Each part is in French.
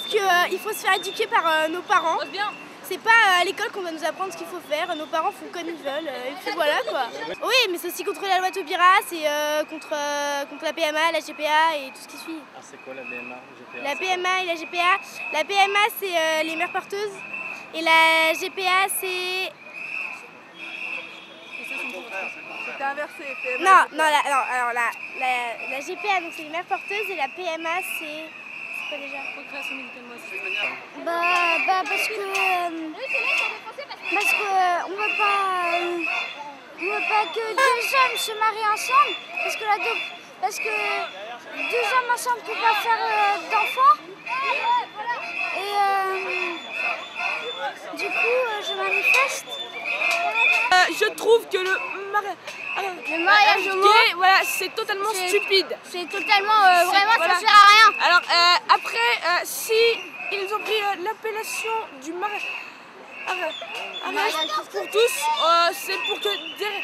qu'il faut se faire éduquer par nos parents. C'est pas à l'école qu'on va nous apprendre ce qu'il faut faire, nos parents font comme ils veulent, et puis voilà quoi. Oui, mais c'est aussi contre la loi Taubira, c'est contre la PMA, la GPA et tout ce qui suit. Ah, c'est quoi la PMA, GPA? La PMA et la GPA. La PMA c'est les mères porteuses et la GPA c'est... C'était inversé. PMA, non, alors la GPA donc c'est les mères porteuses et la PMA c'est... Quoi déjà? Procréation médicalement assistée. Parce que on veut pas que deux hommes se marient ensemble parce que deux hommes ensemble ne peuvent pas faire d'enfants et du coup je manifeste. Je trouve que le mariage gay, voilà, c'est totalement stupide. C'est totalement vraiment voilà. ça sert à rien. Alors après, si ils ont pris l'appellation du mariage pour tous, c'est pour que derrière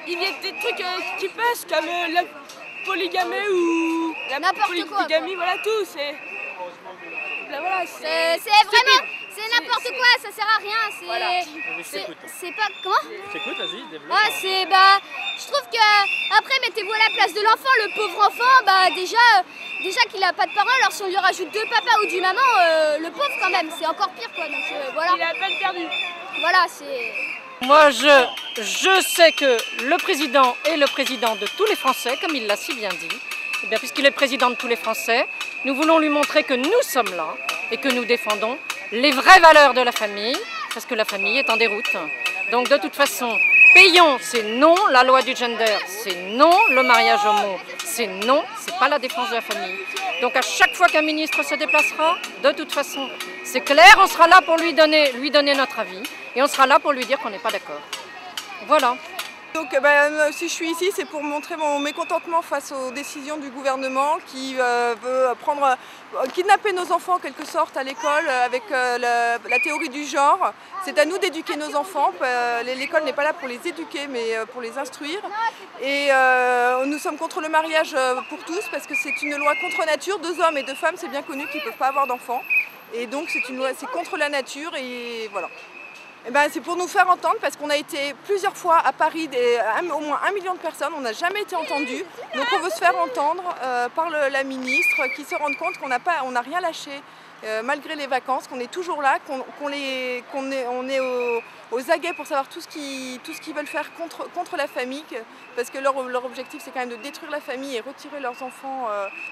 il y ait des trucs qui passent comme la polygamie ou la polygamie, voilà tout. Voilà, c'est vraiment, c'est n'importe quoi, ça sert à rien. C'est pas comment? J'écoute, vas-y, développe. Ouais, je trouve que après mettez-vous à la place de l'enfant, le pauvre enfant, déjà qu'il a pas de parents, alors si on lui rajoute deux papas ou du maman, le pauvre quand même, c'est encore pire quoi. Donc voilà. Il a peine perdu. Voilà, c'est. Moi, je sais que le président est le président de tous les Français, comme il l'a si bien dit. Eh bien, puisqu'il est président de tous les Français, nous voulons lui montrer que nous sommes là et que nous défendons les vraies valeurs de la famille, parce que la famille est en déroute. Donc de toute façon, payons, c'est non, la loi du gender, c'est non, le mariage homo, c'est non, c'est pas la défense de la famille. Donc à chaque fois qu'un ministre se déplacera, de toute façon, c'est clair, on sera là pour lui donner notre avis et on sera là pour lui dire qu'on n'est pas d'accord. Voilà. Donc si je suis ici, c'est pour montrer mon mécontentement face aux décisions du gouvernement qui veut kidnapper nos enfants en quelque sorte à l'école avec la théorie du genre. C'est à nous d'éduquer nos enfants. L'école n'est pas là pour les éduquer mais pour les instruire. Et nous sommes contre le mariage pour tous parce que c'est une loi contre nature. Deux hommes et deux femmes, c'est bien connu qu'ils ne peuvent pas avoir d'enfants. Et donc c'est une loi, c'est contre la nature et voilà. C'est pour nous faire entendre parce qu'on a été plusieurs fois à Paris, au moins 1 million de personnes, on n'a jamais été entendus. Donc on veut se faire entendre par la ministre qui se rende compte qu'on n'a rien lâché malgré les vacances, qu'on est toujours là, qu'on est aux aguets pour savoir tout ce qu'ils veulent faire contre la famille. Parce que leur objectif c'est quand même de détruire la famille et retirer leurs enfants,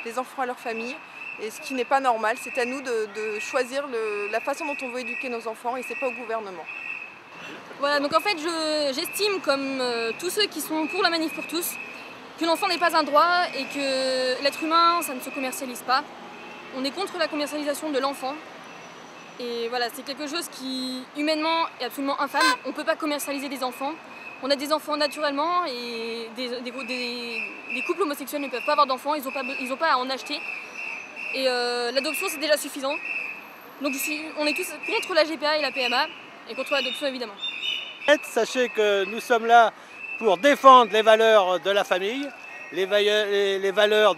les enfants à leur famille. Et ce qui n'est pas normal, c'est à nous de choisir la façon dont on veut éduquer nos enfants et c'est pas au gouvernement. Voilà, donc en fait j'estime comme tous ceux qui sont pour la manif pour tous que l'enfant n'est pas un droit et que l'être humain ça ne se commercialise pas. On est contre la commercialisation de l'enfant et voilà, c'est quelque chose qui humainement est absolument infâme. On ne peut pas commercialiser des enfants. On a des enfants naturellement et des couples homosexuels ne peuvent pas avoir d'enfants, ils n'ont pas à en acheter. Et l'adoption c'est déjà suffisant. Donc on est tous contre la GPA et la PMA et contre l'adoption évidemment. Sachez que nous sommes là pour défendre les valeurs de la famille, les valeurs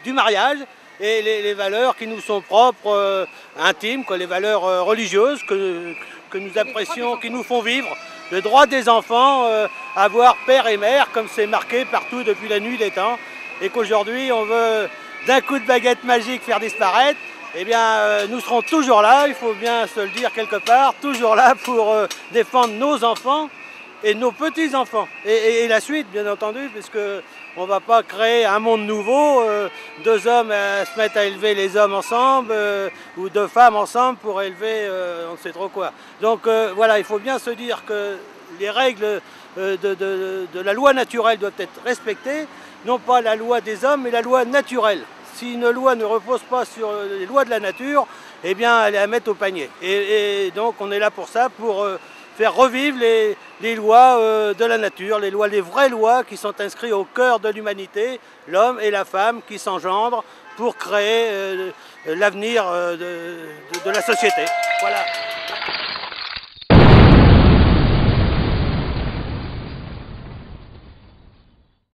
du mariage et les valeurs qui nous sont propres, intimes, les valeurs religieuses que nous apprécions, qui nous font vivre. Le droit des enfants à avoir père et mère comme c'est marqué partout depuis la nuit des temps et qu'aujourd'hui on veut d'un coup de baguette magique faire disparaître, eh bien nous serons toujours là, il faut bien se le dire quelque part, toujours là pour défendre nos enfants et nos petits-enfants. Et la suite bien entendu, puisque on ne va pas créer un monde nouveau, deux hommes se mettent à élever les hommes ensemble, ou deux femmes ensemble pour élever on ne sait trop quoi. Donc voilà, il faut bien se dire que les règles de la loi naturelle doivent être respectées, non pas la loi des hommes, mais la loi naturelle. Si une loi ne repose pas sur les lois de la nature, eh bien elle est à mettre au panier. Et donc on est là pour ça, pour faire revivre les lois de la nature, les vraies lois qui sont inscrites au cœur de l'humanité, l'homme et la femme qui s'engendrent pour créer l'avenir de la société. Voilà.